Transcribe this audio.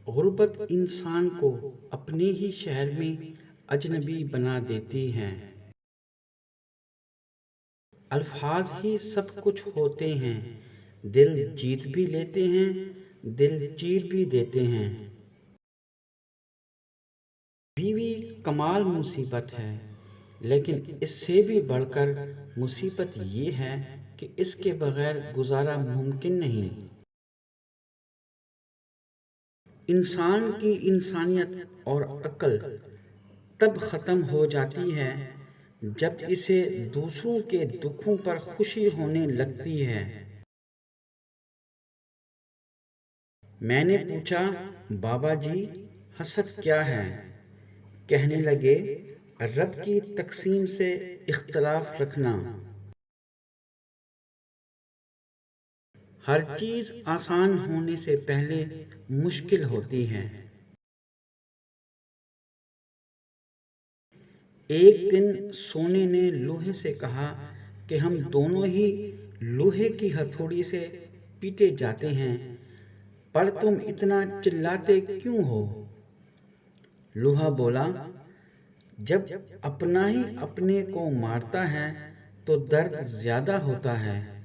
غربت انسان کو اپنے ہی شہر میں اجنبی بنا دیتی ہے۔ الفاظ ہی سب کچھ ہوتے ہیں، دل جیت بھی لیتے ہیں، دل چیر بھی دیتے ہیں۔ بیوی کمال مصیبت ہے، لیکن اس سے بھی بڑھ کر مصیبت یہ ہے کہ اس کے بغیر گزارا ممکن نہیں۔ انسان کی انسانیت اور عقل تب ختم ہو جاتی ہے جب اسے دوسروں کے دکھوں پر خوشی ہونے لگتی ہے۔ میں نے پوچھا، بابا جی حسد کیا ہے؟ کہنے لگے، رب کی تقسیم سے اختلاف رکھنا۔ ہر چیز آسان ہونے سے پہلے مشکل ہوتی ہے۔ ایک دن سونے نے لوہے سے کہا کہ ہم دونوں ہی لوہے کی ہتھوڑی سے پیٹے جاتے ہیں، پر تم اتنا چلاتے کیوں ہو؟ لوہا بولا، جب اپنا ہی اپنے کو مارتا ہے تو درد زیادہ ہوتا ہے۔